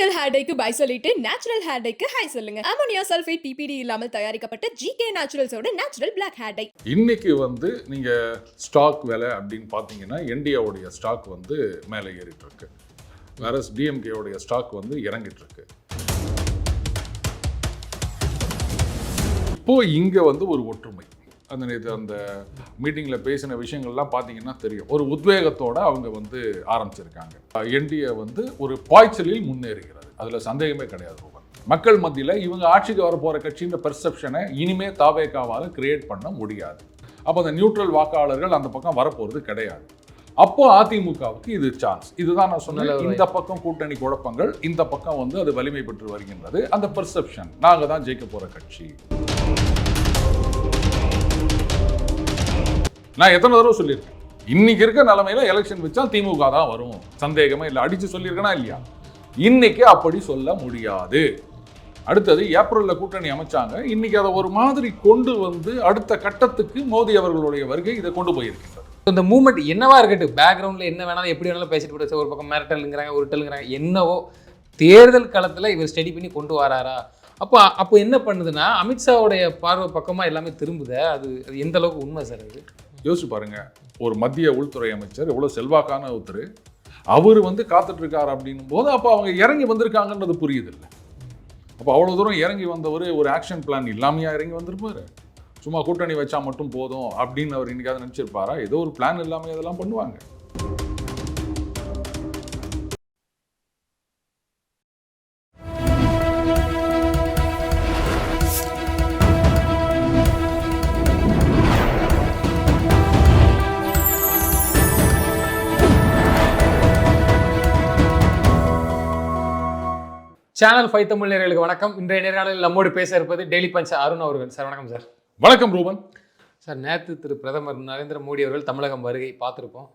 Chemical hair டைக்கு bye சொல்லிட்டு natural hair டைக்கு ஹை சொல்லுங்க. அமோனியா சல்ஃபேட் பிபிடி இல்லாமல் தயாரிக்கப்பட்ட ஜிகே நேச்சுரல்ஸோட நேச்சுரல் பிளாக் ஹேர் டை. இன்னைக்கு நீங்க ஸ்டாக் விலை அப்படின்னு பார்த்தீங்கன்னா என்டிஏவுடைய ஸ்டாக் மேலே ஏறிட்டு இருக்கு, வேற டிஎம்கேவுடைய ஸ்டாக் இறங்கிட்டு இருக்கு. இப்போ இங்க ஒரு ஒற்றுமை, அந்த மீட்டிங்கில் பேசின விஷயங்கள்லாம் பார்த்தீங்கன்னா தெரியும். ஒரு உத்வேகத்தோட அவங்க ஆரம்பிச்சிருக்காங்க. என்டிஏ ஒரு பாய்ச்சலில் முன்னேறுகிறது, அதில் சந்தேகமே கிடையாது. மக்கள் மத்தியில் இவங்க ஆட்சிக்கு வர போகிற கட்சின்ற பெர்செப்ஷனை இனிமே தாவேகாவால் கிரியேட் பண்ண முடியாது. அப்போ அந்த நியூட்ரல் வாக்காளர்கள் அந்த பக்கம் வரப்போகிறது கிடையாது. அப்போ அதிமுகவுக்கு இது சான்ஸ். இதுதான் நான் சொன்னேன், இந்த பக்கம் கூட்டணி குழப்பங்கள், இந்த பக்கம் அது வலிமை பெற்று வருகின்றது. அந்த பெர்செப்ஷன், நாங்கள் தான் ஜெயிக்க போகிற கட்சி. நான் எத்தனை தடவை சொல்லியிருக்கேன், இன்னைக்கு இருக்க நிலைமையில எலெக்ஷன் வச்சா திமுக தான் வரும், சந்தேகமே இல்லை. அடிச்சு சொல்லியிருக்கேனா இல்லையா? இன்னைக்கு அப்படி சொல்ல முடியாது. அடுத்தது ஏப்ரல்ல கூட்டணி அமைச்சாங்க, இன்னைக்கு அதை ஒரு மாதிரி கொண்டு அடுத்த கட்டத்துக்கு மோடி அவர்களுடைய வருகை இதை கொண்டு போயிருக்கின்றது. இந்த மூவ்மெண்ட் என்னவா இருக்கட்டும், பேக்ரவுண்ட்ல என்ன வேணாலும் எப்படி வேணாலும் பேசிட்டு போட்டு, ஒரு பக்கம் மிரட்டலுங்கிறாங்க, உருட்டலுங்கிறாங்க, என்னவோ தேர்தல் களத்துல இவர் ஸ்டடி பண்ணி கொண்டு வராரா? அப்போ என்ன பண்ணுதுன்னா அமித்ஷாவுடைய பார்வை பக்கமா எல்லாமே திரும்புது. அது எந்த அளவுக்கு உண்மை சார்? அது யோசிச்சு பாருங்க, ஒரு மத்திய உள்துறை அமைச்சர் எவ்வளவு செல்வாக்கான ஒருத்தர், அவர் காத்துட்டு இருக்காரு அப்படின்னும் போது அப்போ அவங்க இறங்கி வந்திருக்காங்கன்றது புரியுது இல்லை. அப்போ அவ்வளோ தூரம் இறங்கி வந்தவர் ஒரு ஆக்ஷன் பிளான் இல்லாமையா இறங்கி வந்திருப்பாரு? சும்மா கூட்டணி வச்சா மட்டும் போதும் அப்படின்னு அவர் இன்னைக்காவது நினைச்சிருப்பாரா? ஏதோ ஒரு பிளான் இல்லாமல் இதெல்லாம் பண்ணுவாங்க. சேனல் 5 தமிழ் நேயர்களுக்கு வணக்கம். இன்றைய நேர்காணலில் நம்மோடு பேச இருப்பது டெய்லி பஞ்ச் அருண் அவர்கள். சார் வணக்கம் சார். வணக்கம் ரூபன் சார். நேற்று திரு பிரதமர் நரேந்திர மோடி அவர்கள் தமிழகம் வருகை பார்த்துருப்போம்.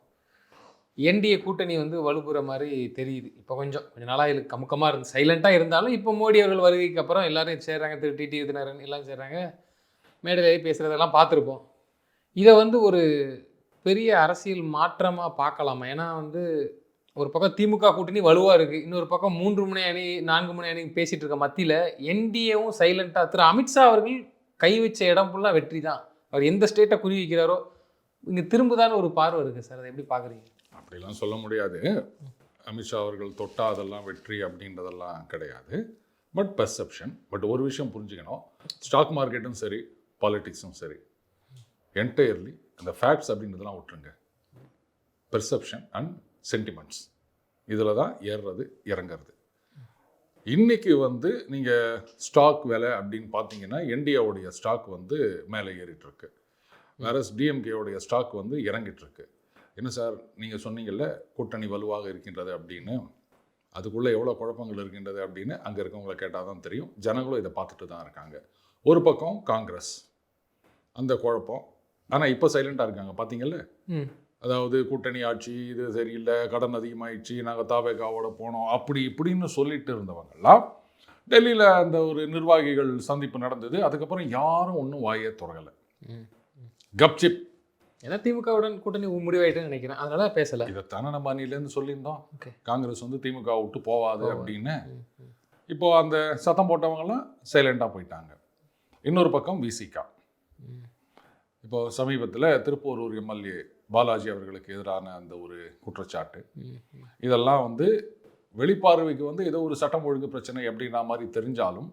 என்டிஏ கூட்டணி வலுப்புற மாதிரி தெரியுது. இப்போ கொஞ்சம் நாளாக கமுக்கமாக இருந்து சைலண்ட்டாக இருந்தாலும் இப்போ மோடி அவர்கள் வருகைக்கு அப்புறம் எல்லாரும் சேர்றாங்க. திரு டிடி விதிநரன் எல்லாம் சேர்றாங்க, மேடையிலேயே பேசுகிறதெல்லாம் பார்த்துருப்போம். இதை ஒரு பெரிய அரசியல் மாற்றமாக பார்க்கலாமா? ஏன்னா ஒரு பக்கம் திமுக கூட்டணி வலுவாக இருக்குது, இன்னொரு பக்கம் 3 முனை அணி 4 முனை அணி பேசிகிட்டு இருக்க மத்தியில் என்டிஏவும் சைலண்ட்டாக. திரு அமித்ஷா அவர்கள் கை வச்ச இடம் ஃபுல்லாக வெற்றி தான். அவர் எந்த ஸ்டேட்டை குறி வைக்கிறாரோ இங்கே திரும்புதான்னு ஒரு பார்வை இருக்குது சார். அதை எப்படி பார்க்குறீங்க? அப்படிலாம் சொல்ல முடியாது. அமித்ஷா அவர்கள் தொட்டா அதெல்லாம் வெற்றி அப்படின்றதெல்லாம் கிடையாது. But perception. பட் ஒரு விஷயம் புரிஞ்சுக்கணும், ஸ்டாக் மார்க்கெட்டும் சரி, பாலிட்டிக்ஸும் சரி, என்டையர்லி அந்த ஃபேக்ட்ஸ் அப்படின்றதெல்லாம் விட்டுருங்க. பெர்செப்ஷன் அண்ட் சென்டிமெண்ட்ஸ், இதில் தான் ஏறுறது இறங்கிறது. இன்றைக்கி நீங்கள் ஸ்டாக் விலை அப்படின்னு பார்த்தீங்கன்னா என்டிஏவுடைய ஸ்டாக் மேலே ஏறிட்டுருக்கு, வேற டிஎம்கேவுடைய ஸ்டாக் இறங்கிட்டுருக்கு. என்ன சார் நீங்கள் சொன்னீங்கல்ல கூட்டணி வலுவாக இருக்கின்றது அப்படின்னு, அதுக்குள்ளே எவ்வளோ குழப்பங்கள் இருக்கின்றது அப்படின்னு அங்கே இருக்கவங்களை கேட்டால் தான் தெரியும். ஜனங்களும் இதை பார்த்துட்டு தான் இருக்காங்க. ஒரு பக்கம் காங்கிரஸ் அந்த குழப்பம், ஆனால் இப்போ சைலண்ட்டாக இருக்காங்க பார்த்தீங்கல்ல. அதாவது கூட்டணி ஆட்சி இது சரியில்லை, கடன் அதிகமாகிடுச்சு, நாங்கள் தாவேகாவோட போனோம் அப்படி இப்படின்னு சொல்லிட்டு இருந்தவங்கெல்லாம் டெல்லியில் அந்த ஒரு நிர்வாகிகள் சந்திப்பு நடந்தது. அதுக்கப்புறம் யாரும் ஒன்றும் வாயே தொடங்கலை, கப்சிப். ஏன்னா திமுகவுடன் கூட்டணி முடிவாயிட்டுன்னு நினைக்கிறேன், அதனால பேசலை. இதைத்தானே நம்ம அணிலேருந்து சொல்லியிருந்தோம், காங்கிரஸ் திமுக விட்டு போவாது அப்படின்னு. இப்போ அந்த சத்தம் போட்டவங்கலாம் சைலண்டாக போயிட்டாங்க. இன்னொரு பக்கம் விசிகா. இப்போ சமீபத்தில் திருப்பூரூர் எம்எல்ஏ பாலாஜி அவர்களுக்கு எதிரான அந்த ஒரு குற்றச்சாட்டு, இதெல்லாம் வெளிப்பார்வைக்கு ஏதோ ஒரு சட்டம் ஒழுங்கு பிரச்சனை அப்படின்னா மாதிரி தெரிஞ்சாலும்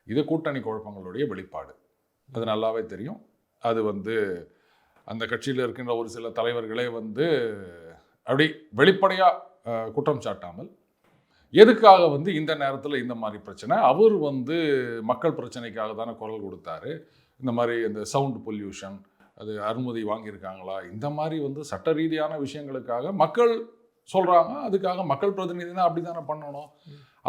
இது கூட்டணி குழப்பங்களுடைய வெளிப்பாடு. அது நல்லாவே தெரியும். அது அந்த கட்சியில் இருக்கின்ற ஒரு சில தலைவர்களே அப்படி வெளிப்படையாக குற்றம் சாட்டாமல் எதுக்காக இந்த நேரத்தில் இந்த மாதிரி பிரச்சனை, அவர் மக்கள் பிரச்சனைக்காக தானே குரல் கொடுத்தாரு, இந்த மாதிரி இந்த சவுண்ட் பொல்யூஷன் அது அனுமதி வாங்கியிருக்காங்களா, இந்த மாதிரி சட்ட ரீதியான விஷயங்களுக்காக மக்கள் சொல்கிறாங்க. அதுக்காக மக்கள் பிரதிநிதினா அப்படி தானே பண்ணணும்.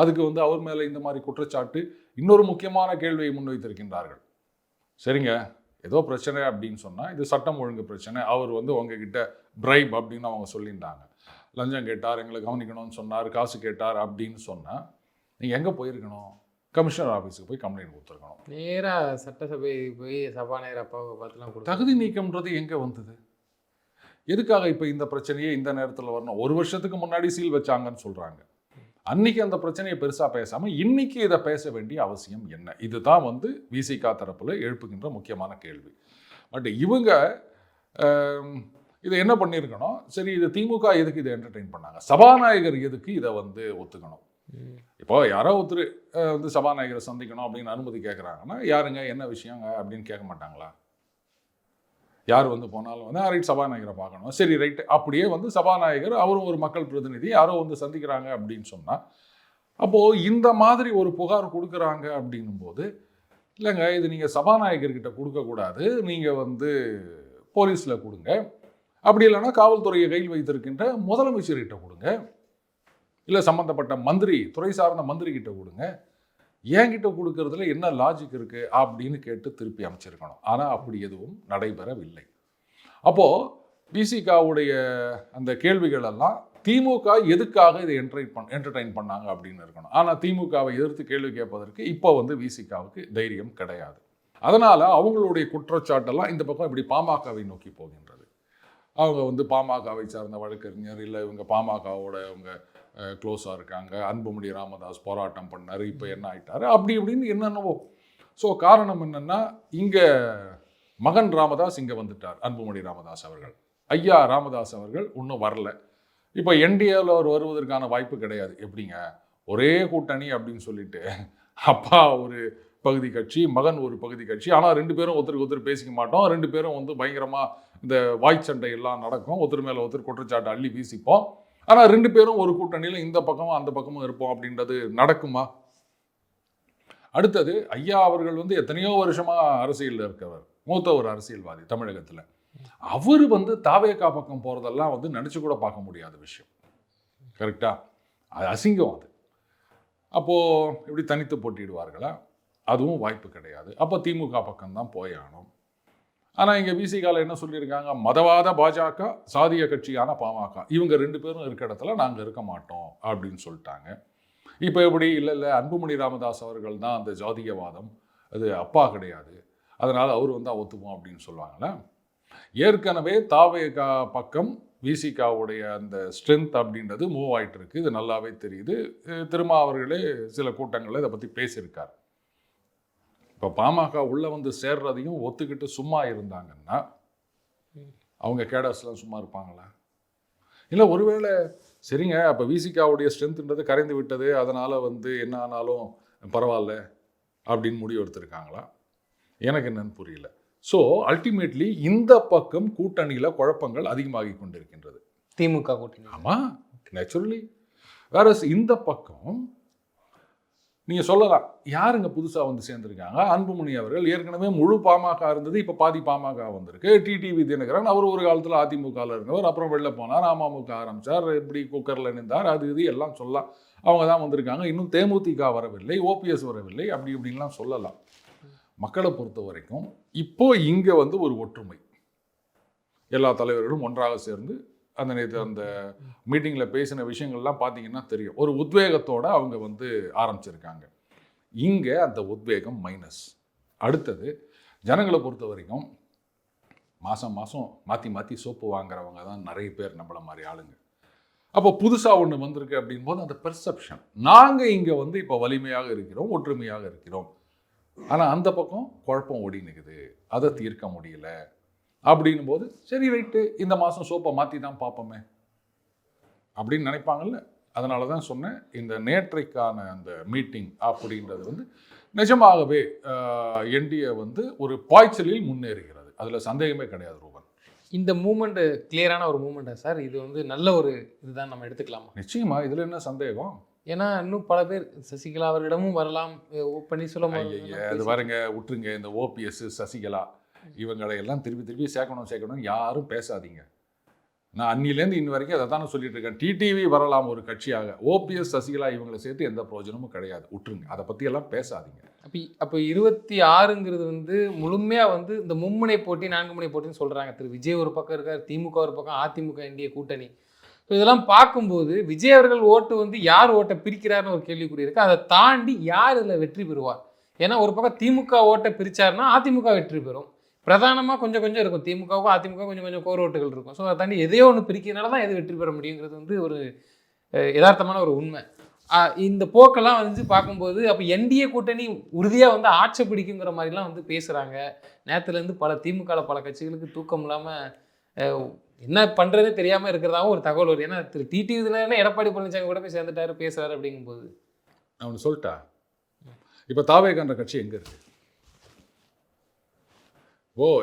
அதுக்கு அவர் மேலே இந்த மாதிரி குற்றச்சாட்டு. இன்னொரு முக்கியமான கேள்வியை முன்வைத்திருக்கின்றார்கள். சரிங்க, ஏதோ பிரச்சனை அப்படின்னு சொன்னால் இது சட்டம் ஒழுங்கு பிரச்சனை, அவர் உங்ககிட்ட பிரைப் அப்படின்னு அவங்க சொல்லியிருந்தாங்க, லஞ்சம் கேட்டார், எங்களை கவனிக்கணும்னு சொன்னார், காசு கேட்டார் அப்படின்னு சொன்னால் நீங்கள் எங்கே போயிருக்கணும்? கமிஷனர் ஆஃபீஸுக்கு போய் கம்ப்ளைண்ட் கொடுத்துருக்கணும். நேராக சட்டசபை போய் சபாநாயகர் அப்பாவை பார்த்துலாம் தகுதி நீக்கம்ன்றது எங்கே வந்தது? எதுக்காக இப்போ இந்த பிரச்சனையே இந்த நேரத்தில் வரணும்? ஒரு வருஷத்துக்கு முன்னாடி சீல் வச்சாங்கன்னு சொல்கிறாங்க. அன்னைக்கு அந்த பிரச்சனையை பெருசாக பேசாமல் இன்னைக்கு இதை பேச வேண்டிய அவசியம் என்ன? இதுதான் வந்து விசிகா தரப்பில் எழுப்புகின்ற முக்கியமான கேள்வி. பட் இவங்க இதை என்ன பண்ணியிருக்கணும், சரி இது திமுக எதுக்கு இதை என்டர்டெயின் பண்ணாங்க, சபாநாயகர் எதுக்கு இதை வந்து ஒத்துக்கணும்? இப்போ யாரோ ஒருத்தர் வந்து சபாநாயகரை சந்திக்கணும் அப்படின்னு அனுமதி கேட்குறாங்கன்னா, யாருங்க என்ன விஷயங்க அப்படின்னு கேட்க மாட்டாங்களா? யார் வந்து போனாலும் வந்து ரைட் சபாநாயகரை பார்க்கணும், சரி ரைட்டு, அப்படியே வந்து சபாநாயகர் அவரும் ஒரு மக்கள் பிரதிநிதி யாரோ வந்து சந்திக்கிறாங்க அப்படின்னு சொன்னால், அப்போது இந்த மாதிரி ஒரு புகார் கொடுக்குறாங்க அப்படின்னும் போது, இல்லைங்க இது நீங்கள் சபாநாயகர்கிட்ட கொடுக்கக்கூடாது, நீங்கள் வந்து போலீஸில் கொடுங்க, அப்படி இல்லைன்னா காவல்துறையை கையில் வைத்திருக்கின்ற முதலமைச்சர்கிட்ட கொடுங்க, இல்லை சம்மந்தப்பட்ட மந்திரி துறை சார்ந்த மந்திரி கிட்ட கொடுங்க, என்கிட்ட கொடுக்கறதுல என்ன லாஜிக் இருக்குது அப்படின்னு கேட்டு திருப்பி அமைச்சிருக்கணும். ஆனால் அப்படி எதுவும் நடைபெறவில்லை. அப்போது விசிகாவுடைய அந்த கேள்விகள் எல்லாம் திமுக எதுக்காக இதை என்டர்டெயின் பண்ணாங்க அப்படின்னு இருக்கணும். ஆனால் திமுகவை எதிர்த்து கேள்வி கேட்பதற்கு இப்போ வந்து விசிகாவுக்கு தைரியம் கிடையாது. அதனால் அவங்களுடைய குற்றச்சாட்டெல்லாம் இந்த பக்கம் இப்படி பாமகவை நோக்கி போகின்றது. அவங்க வந்து பாமகவை சார்ந்த வழக்கறிஞர், இல்லை இவங்க பாமகவோட அவங்க க்ளோஸாக இருக்காங்க, அன்புமணி ராமதாஸ் போராட்டம் பண்ணார், இப்போ என்ன ஆயிட்டாரு, அப்படி இப்படின்னு என்னென்னவோ. ஸோ காரணம் என்னென்னா, இங்கே மகன் ராமதாஸ் இங்கே வந்துட்டார், அன்புமணி ராமதாஸ் அவர்கள். ஐயா ராமதாஸ் அவர்கள் இன்னும் வரல. இப்போ என்டிஏவில் அவர் வருவதற்கான வாய்ப்பு கிடையாது. எப்படிங்க ஒரே கூட்டணி அப்படின்னு சொல்லிட்டு, அப்பா ஒரு பகுதி கட்சி, மகன் ஒரு பகுதி கட்சி, ஆனால் ரெண்டு பேரும் ஒருத்தருக்கு ஒருத்தர் பேசிக்க மாட்டோம், ரெண்டு பேரும் வந்து பயங்கரமாக இந்த வாய்ச்சண்டை எல்லாம் நடக்கும், ஒருத்தர் மேலே ஒருத்தர் குற்றச்சாட்டு அள்ளி வீசிப்போம், ஆனால் ரெண்டு பேரும் ஒரு கூட்டணியில் இந்த பக்கமும் அந்த பக்கமும் இருப்போம் அப்படின்றது நடக்குமா? அடுத்தது, ஐயா அவர்கள் வந்து எத்தனையோ வருஷமாக அரசியலில் இருக்கவர், மூத்த ஒரு அரசியல்வாதி தமிழகத்தில். அவர் வந்து தாவேகா பக்கம் போகிறதெல்லாம் வந்து நினச்சி கூட பார்க்க முடியாத விஷயம். கரெக்டாக? அது அசிங்கம். அது அப்போது எப்படி தனித்து போட்டிடுவார்களா? அதுவும் வாய்ப்பு கிடையாது. அப்போ திமுக பக்கம்தான் போயாகணும். ஆனால் இங்கே விசிகாவில் என்ன சொல்லியிருக்காங்க, மதவாத பாஜக, சாதிய கட்சியான பாமக, இவங்க ரெண்டு பேரும் இருக்க இடத்துல நாங்கள் இருக்க மாட்டோம் அப்படின்னு சொல்லிட்டாங்க. இப்போ எப்படி இல்லை அன்புமணி ராமதாஸ் அவர்கள் தான் அந்த ஜாதியவாதம், அது அப்பா கிடையாது, அதனால் அவர் வந்து ஒத்துப்போம் அப்படின்னு சொல்லுவாங்களே. ஏற்கனவே தாவேகா பக்கம் விசிகாவுடைய அந்த ஸ்ட்ரென்த் அப்படின்றது மூவ் ஆகிட்டு இருக்கு. இது நல்லாவே தெரியுது. திருமாவர்களே சில கூட்டங்களில் இதை பற்றி பேசியிருக்கார். இப்போ பாமக உள்ளே வந்து சேர்றதையும் ஒத்துக்கிட்டு சும்மா இருந்தாங்கன்னா அவங்க கேடர்ஸ்லாம் சும்மா இருப்பாங்களா? இல்லை ஒருவேளை சரிங்க அப்போ விசிகாவுடைய ஸ்ட்ரென்த்ன்றது கரைந்து விட்டது, அதனால் வந்து என்ன ஆனாலும் பரவாயில்ல அப்படின்னு முடிவு எடுத்திருக்காங்களா? எனக்கு என்னன்னு புரியல. ஸோ அல்டிமேட்லி இந்த பக்கம் கூட்டணியில் குழப்பங்கள் அதிகமாகி கொண்டிருக்கின்றது. திமுக கூட்டணி. ஆமாம், நேச்சுரலி. வேற இந்த பக்கம் நீங்கள் சொல்லலாம், யாருங்க புதுசாக வந்து சேர்ந்துருக்காங்க? அன்புமணி அவர்கள் ஏற்கனவே முழு பாமக இருந்தது, இப்போ பாதி பாமக வந்திருக்கு. டிடிவி தினகரன் அவர் ஒரு காலத்தில் அதிமுகவில் இருந்தவர், அப்புறம் வெளில போனார், அமமுக ஆரம்பித்தார், இப்படி குக்கரில் நின்றார், அது இது எல்லாம் சொல்லலாம். அவங்க தான் வந்திருக்காங்க. இன்னும் தேமுதிக வரவில்லை, ஓபிஎஸ் வரவில்லை, அப்படி இப்படின்லாம் சொல்லலாம். மக்களை பொறுத்த வரைக்கும் இப்போ இங்கே வந்து ஒரு ஒற்றுமை, எல்லா தலைவர்களும் ஒன்றாக சேர்ந்து அந்த நேற்று அந்த மீட்டிங்கில் பேசின விஷயங்கள்லாம் பார்த்தீங்கன்னா தெரியும். ஒரு உத்வேகத்தோடு அவங்க வந்து ஆரம்பிச்சிருக்காங்க. இங்கே அந்த உத்வேகம் மைனஸ். அடுத்தது, ஜனங்களை பொறுத்த வரைக்கும் மாதம் மாற்றி மாற்றி சோப்பு வாங்குறவங்க தான் நிறைய பேர் நம்மளை மாதிரி ஆளுங்க. அப்போ புதுசாக ஒன்று வந்திருக்கு அப்படின் போது அந்த பெர்செப்ஷன், நாங்கள் இங்கே வந்து இப்போ வலிமையாக இருக்கிறோம், ஒற்றுமையாக இருக்கிறோம், ஆனால் அந்த பக்கம் குழப்பம் ஓடி நிற்குது, அதை தீர்க்க முடியல அப்படின்னும் போது சரி ரைட்டு இந்த மாதம் சோப்பை மாற்றி தான் பார்ப்போமே அப்படின்னு நினைப்பாங்கல்ல. அதனால தான் சொன்னேன், இந்த நேற்றைக்கான அந்த மீட்டிங் அப்படின்றது வந்து நிஜமாகவே என்டிஏ வந்து ஒரு பாய்ச்சலில் முன்னேறுகிறது, அதில் சந்தேகமே கிடையாது. ரூபன், இந்த மூமெண்ட்டு கிளியரான ஒரு மூமெண்ட்டா சார்? இது வந்து நல்ல ஒரு இதுதான் நம்ம எடுத்துக்கலாமா? நிச்சயமா, இதில் என்ன சந்தேகம்? ஏன்னா இன்னும் பல பேர் சசிகலா அவர்களிடமும் வரலாம், பன்னீர்செல்வம் அது பாருங்க, விட்டுருங்க இந்த ஓபிஎஸ் சசிகலா இவங்களை எல்லாம் திருப்பி சேர்க்கணும் யாரும் பேசாதீங்க. நான் அன்னிலேருந்து இன்ன வரைக்கும் அதை தானே சொல்லிட்டு இருக்கேன். டிடிவி வரலாம் ஒரு கட்சியாக, ஓபிஎஸ் சசிகலா இவங்களை சேர்த்து எந்த பிரயோஜனமும் கிடையாது, விட்டுருங்க, அதை பற்றி எல்லாம் பேசாதீங்க. அப்போ 26ங்கிறது வந்து முழுமையாக வந்து இந்த மும்முனை போட்டி 4 முனை போட்டின்னு சொல்கிறாங்க. திரு விஜய் ஒரு பக்கம் இருக்கார், திமுக ஒரு பக்கம், அதிமுக என்டிஏ கூட்டணி. ஸோ இதெல்லாம் பார்க்கும்போது விஜய் அவர்கள் ஓட்டு வந்து யார் ஓட்டை பிரிக்கிறாருன்னு ஒரு கேள்விக்குறி இருக்குது. அதை தாண்டி யார் இதில் வெற்றி பெறுவார்? ஏன்னா ஒரு பக்கம் திமுக ஓட்டை பிரித்தாருன்னா அதிமுக வெற்றி பெறும், பிரதானமாக கொஞ்சம் இருக்கும், திமுகவுக்கும் அதிமுக கொஞ்சம் கோர் ஓட்டுகள் இருக்கும். ஸோ அதை தாண்டி எதையோ ஒன்று பிரிக்கிறதுனால தான் எது வெற்றி பெற முடியுங்கிறது வந்து ஒரு யதார்த்தமான ஒரு உண்மை. இந்த போக்கெல்லாம் வந்து பார்க்கும்போது அப்போ என்டிஏ கூட்டணி உறுதியாக வந்து ஆட்சி பிடிக்குங்கிற மாதிரிலாம் வந்து பேசுகிறாங்க. நேற்றுலேருந்து பல திமுக பல கட்சிகளுக்கு தூக்கம் இல்லாமல் என்ன பண்ணுறதே தெரியாமல் இருக்கிறதாவும் ஒரு தகவல் வருது. ஏன்னா திரு டிடி விதினா எடப்பாடி பழனிசாமி கூட போய் சேர்ந்துட்டாரு பேசுகிறாரு அப்படிங்கும்போது அவனு சொல்லிட்டா. இப்போ தாவேகன்ற கட்சி எங்கே இருக்கு?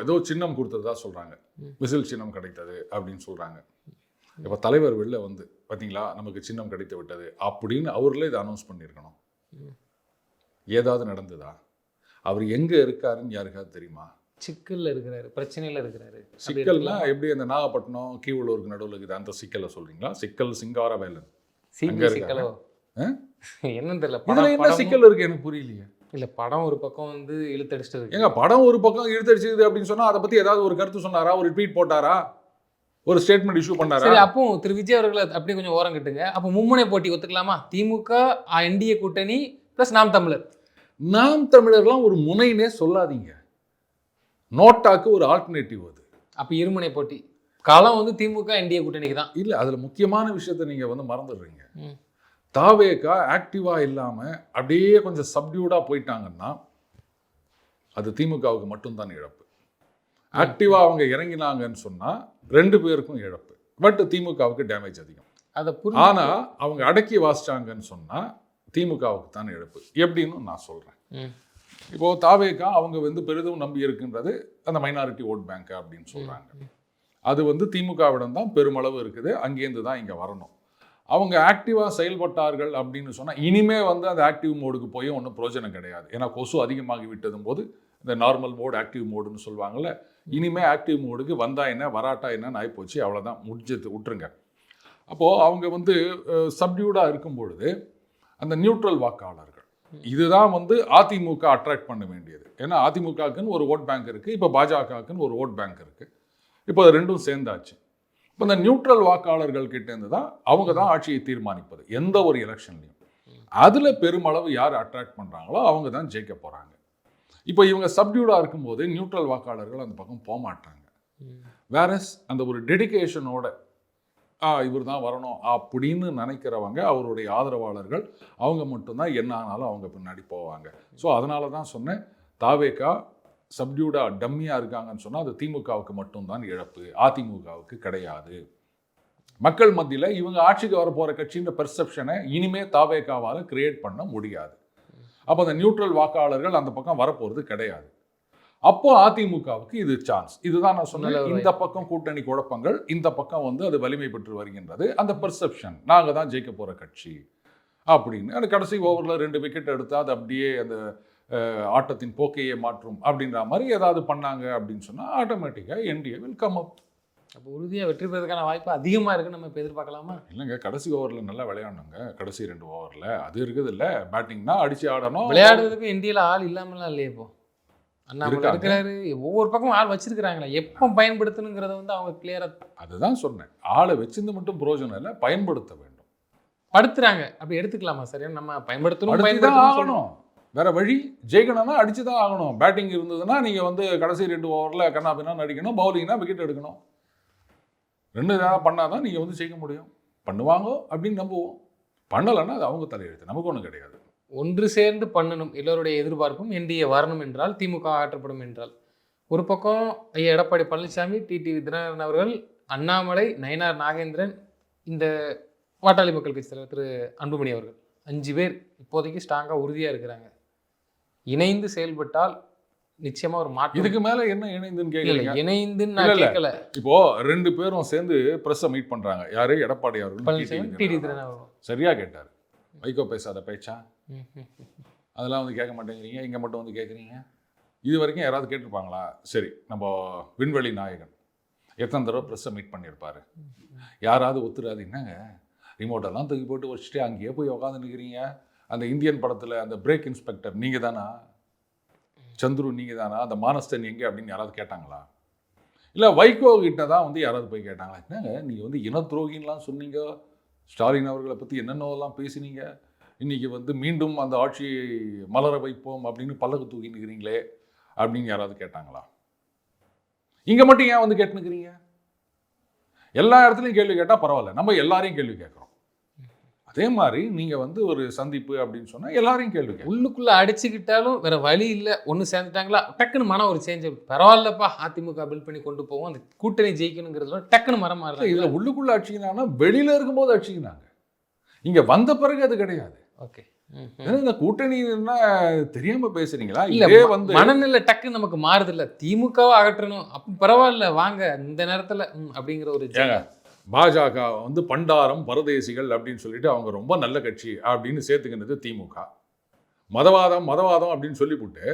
ஏதோ சின்னம் கொடுத்ததா சொல்கிறாங்க, விசில் சின்னம் கிடைத்தது அப்படின்னு சொல்கிறாங்க. இப்போ தலைவர் வெளில வந்து பார்த்தீங்களா நமக்கு சின்னம் கிடைத்து விட்டது அப்படின்னு அவர்களே இதை அனௌன்ஸ் பண்ணியிருக்கணும். ஏதாவது நடந்ததா? அவர் எங்கே இருக்காருன்னு யாருக்காவது தெரியுமா? சிக்கலில் இருக்கிறாரு, பிரச்சனையில் இருக்கிறாரு. சிக்கல்லாம் எப்படி அந்த நாகப்பட்டினம் கீவளூருக்கு நடுவில் இருக்குது அந்த சிக்கலை சொல்கிறீங்களா? சிக்கல் சிங்காரவேலன் சிக்கலோ என்னன்னு தெரியல. இதில் என்ன சிக்கல் இருக்குது எனக்கு புரியலையே. இல்லை படம் ஒரு பக்கம் வந்து இழுத்தடிச்சிட்டு ஏங்க படம் ஒரு பக்கம் இழுத்தடிச்சது அப்படின்னு சொன்னால் அதை பற்றி ஏதாவது ஒரு கருத்து சொன்னாரா? ஒரு ட்வீட் போட்டாரா? ஒரு ஸ்டேட்மெண்ட் இஷ்யூ பண்ணாரா? சரி, அப்போ திரு விஜய் அவர்களை அப்படியே கொஞ்சம் ஓரம் கட்டுங்க. அப்போ மும்முனை போட்டி ஒத்துக்கலாமா? திமுக என்டிஏ கூட்டணி ப்ளஸ் நாம் தமிழர். நாம் தமிழர்லாம் ஒரு முனைனே சொல்லாதீங்க, நோட்டாக்கு ஒரு ஆல்டர்னேட்டிவ் அது. அப்போ இருமுனை போட்டி களம் வந்து திமுக என்டிஏ கூட்டணிக்கு தான். இல்லை, அதில் முக்கியமான விஷயத்தை நீங்கள் வந்து மறந்துடுறீங்க. தாவேகா ஆக்டிவாக இல்லாமல் அப்படியே கொஞ்சம் சப்டியூடாக போயிட்டாங்கன்னா அது திமுகவுக்கு மட்டும்தான் இழப்பு. ஆக்டிவாக அவங்க இறங்கினாங்கன்னு சொன்னால் 2 பேருக்கும் இழப்பு. பட் திமுகவுக்கு டேமேஜ் அதிகம். அதை ஆனால் அவங்க அடக்கி வாசிச்சாங்கன்னு சொன்னால் திமுகவுக்கு தான் இழப்பு. எப்படின்னு நான் சொல்கிறேன். இப்போது தாவேகா அவங்க வந்து பெரிதும் நம்பி இருக்கின்றது அந்த மைனாரிட்டி ஓட் பேங்க் அப்படின்னு சொல்கிறாங்க. அது வந்து திமுகவிடம் தான் பெருமளவு இருக்குது, அங்கேருந்து தான் இங்கே வரணும். அவங்க ஆக்டிவாக செயல்பட்டார்கள் அப்படின்னு சொன்னால் இனிமே வந்து அந்த ஆக்டிவ் மோடுக்கு போய் ஒன்றும் பிரயோஜனம் கிடையாது. ஏன்னா கொசு அதிகமாகி விட்டதும் போது இந்த நார்மல் மோடு ஆக்டிவ் மோடுன்னு சொல்லுவாங்கள்ல, இனிமேல் ஆக்டிவ் மோடுக்கு வந்தா என்ன வராட்டா என்னன்னு ஆகிப்போச்சு, அவ்வளோதான், முடிஞ்சது, விட்டுருங்க. அப்போது அவங்க வந்து சப்டியூடாக இருக்கும் பொழுது அந்த நியூட்ரல் வாக்காளர்கள் இதுதான் வந்து அதிமுக அட்ராக்ட் பண்ண வேண்டியது. ஏன்னா அதிமுகக்குன்னு ஒரு ஓட் பேங்க் இருக்குது, இப்போ பாஜகவுக்குன்னு ஒரு ஓட் பேங்க் இருக்குது. இப்போ அது ரெண்டும் சேர்ந்தாச்சு. இப்போ இந்த நியூட்ரல் வாக்காளர்கள் கிட்டேருந்து தான் அவங்க தான் ஆட்சியை தீர்மானிப்பது எந்த ஒரு எலெக்ஷன்லையும். அதில் பெருமளவு யார் அட்ராக்ட் பண்ணுறாங்களோ அவங்க தான் ஜெயிக்க போகிறாங்க. இப்போ இவங்க சப்டியூடாக இருக்கும்போது நியூட்ரல் வாக்காளர்கள் அந்த பக்கம் போக மாட்டாங்க. வேறஸ் அந்த ஒரு டெடிகேஷனோட இவர் தான் வரணும் அப்படின்னு நினைக்கிறவங்க, அவருடைய ஆதரவாளர்கள், அவங்க மட்டும்தான் என்ன ஆனாலும் அவங்க பின்னாடி போவாங்க. ஸோ அதனால தான் சொன்னேன், தாவேகா சப்டியூடாக டம்மியாக இருக்காங்கன்னு சொன்னால் அது திமுகவுக்கு மட்டும்தான் இழப்பு, அதிமுகவுக்கு கிடையாது. மக்கள் மத்தியில் இவங்க ஆட்சிக்கு வர போகிற கட்சின்ற பெர்செப்ஷனை இனிமே தாவேகாவால் கிரியேட் பண்ண முடியாது. அப்போ அந்த நியூட்ரல் வாக்காளர்கள் அந்த பக்கம் வரப்போகிறது கிடையாது. அப்போ அதிமுகவுக்கு இது சான்ஸ். இதுதான் நான் சொன்னேன், இந்த பக்கம் கூட்டணி குழப்பங்கள், இந்த பக்கம் வந்து அது வலிமை பெற்று வருகின்றது. அந்த பெர்செப்ஷன் நாங்கள் தான் ஜெயிக்க போகிற கட்சி அப்படின்னு அந்த கடைசி ஓவரில் 2 விக்கெட் எடுத்தால் அது அப்படியே அந்த ஆட்டத்தின் போக்கையே மாற்றும் அப்படின்ற மாதிரி ஏதாவது பண்ணாங்க அப்படின்னு சொன்னால் ஆட்டோமேட்டிக்காக என்டிஏ வில் கம் அப். அப்போ உறுதியாக வெற்றி பெறதுக்கான வாய்ப்பு அதிகமாக இருக்குன்னு நம்ம இப்போ எதிர்பார்க்கலாமா? இல்லைங்க, கடைசி ஓவரில் நல்லா விளையாடணுங்க. கடைசி 2 ஓவரில் அது இருக்குது இல்லை, பேட்டிங்னா அடிச்சு ஆடணும். விளையாடுறதுக்கு இந்தியாவில் ஆள் இல்லாமலாம் இல்லையே. இப்போ அண்ணாமலை இருக்கிறாரு, ஒவ்வொரு பக்கம் ஆள் வச்சிருக்கிறாங்களே, எப்போ பயன்படுத்தணுங்கிறத வந்து அவங்க கிளியராக. அதுதான் சொன்னேன், ஆளை வச்சிருந்து மட்டும் பிரயோஜனம் இல்லை, பயன்படுத்த வேண்டும். படுத்துறாங்க அப்படி எடுத்துக்கலாமா? சரியா, நம்ம பயன்படுத்தணும், ஆகணும். வேற வழி, ஜெயிக்கணும்னா அடிச்சு தான் ஆகணும். பேட்டிங் இருந்ததுன்னா நீங்கள் வந்து கடைசி 2 ஓவரில் கண்ணாபின்னா அடிக்கணும், பவுலிங்னா விக்கெட் எடுக்கணும். 2 நேரம் பண்ணாதான் நீங்கள் வந்து ஜெயிக்க முடியும். பண்ணுவாங்க அப்படின்னு நம்புவோம், பண்ணலைன்னா அது அவங்க தலையெழுத்து, நமக்கு ஒன்றும் கிடையாது. ஒன்று சேர்ந்து பண்ணணும், எல்லோருடைய எதிர்பார்ப்பும் என்டிஏ வரணும் என்றால், திமுக ஆற்றப்படும் என்றால், ஒரு பக்கம் ஐயா எடப்பாடி பழனிசாமி, டிடி தினகரன் அவர்கள், அண்ணாமலை, நயினார் நாகேந்திரன், இந்த பாட்டாளி மக்கள் கட்சி தலைவர் திரு அன்புமணி அவர்கள், 5 பேர் இப்போதைக்கு ஸ்ட்ராங்காக உறுதியாக இருக்கிறாங்க. இணைந்து செயல்பட்டால் நிச்சயமா ஒரு மாற்றம். இதுக்கு மேல என்ன இணைந்துன்னு கேட்கல, இணைந்துன்னு நான் கேட்கல. இப்போ 2 பேரும் சேர்ந்து பிரஸ் மீட் பண்றாங்க. யாரு? எடப்பாடி அவர்கள். சரியா கேட்டாரு, வைகோ பேசாத பேச்சா, அதெல்லாம் வந்து கேட்க மாட்டேங்கிறீங்க, இங்க மட்டும் வந்து கேட்குறீங்க. இது வரைக்கும் யாராவது கேட்டிருப்பாங்களா? சரி, நம்ம விண்வெளி நாயகன் எத்தனை தடவை ப்ரெஸ்ஸை மீட் பண்ணியிருப்பாரு, யாராவது ஒத்துறாது, என்னங்க ரிமோட்டெல்லாம் தூக்கி போட்டு வச்சுட்டு அங்கேயே போய் உட்காந்து நிற்கிறீங்க, அந்த இந்தியன் படத்தில் அந்த பிரேக் இன்ஸ்பெக்டர் நீங்கள் தானா, சந்துரு நீங்கள் தானா, அந்த மானஸ்தன் எங்கே அப்படின்னு யாராவது கேட்டாங்களா? இல்லை வைகோ கிட்ட தான் வந்து யாராவது போய் கேட்டாங்களா? என்னங்க நீங்கள் வந்து இன துரோகின்லாம் சொன்னீங்க, ஸ்டாலின் அவர்களை பற்றி என்னென்னலாம் பேசினீங்க, இன்றைக்கி வந்து மீண்டும் அந்த ஆட்சியை மலர வைப்போம் அப்படின்னு பல்லக்கு தூக்கி நிற்கிறீங்களே அப்படின்னு யாராவது கேட்டாங்களா? இங்கே மட்டும் ஏன் வந்து கேட்டுனுக்கிறீங்க? எல்லா இடத்துலையும் கேள்வி கேட்டால் பரவாயில்ல, நம்ம எல்லாரையும் கேள்வி கேட்குறோம். அதே மாதிரி நீங்கள் வந்து ஒரு சந்திப்பு அப்படின்னு சொன்னால் எல்லாரையும் கேள்வி கேட்கலாம். உள்ளுக்குள்ள அடிச்சுக்கிட்டாலும் வேற வழி இல்லை, ஒன்று சேர்ந்துட்டாங்களா டக்குன்னு மனம் ஒரு சேஞ்ச். பரவாயில்லப்பா, அதிமுக பில் பண்ணி கொண்டு போவோம், அந்த கூட்டணி ஜெயிக்கணுங்கிறதுல டக்குன்னு மரம் மாறல. இதில் உள்ளுக்குள்ளே அடிச்சிக்கினாங்கன்னா வெளியில் இருக்கும்போது அடிச்சிக்கினாங்க, இங்கே வந்த பிறகு அது கிடையாது. ஓகே, இந்த கூட்டணின்னா தெரியாம பேசுறீங்களா? இல்ல இதே வந்து மனநிலை டக்குன்னு நமக்கு மாறுது இல்ல, திமுகவை அகற்றணும் அப்ப பரவாயில்ல வாங்க இந்த நேரத்துல அப்படிங்கிற ஒரு பாஜக வந்து பண்டாரம் பரதேசிகள் அப்படின்னு சொல்லிட்டு அவங்க ரொம்ப நல்ல கட்சி அப்படின்னு சேர்த்துக்கினது திமுக. மதவாதம் மதவாதம் அப்படின்னு சொல்லிவிட்டு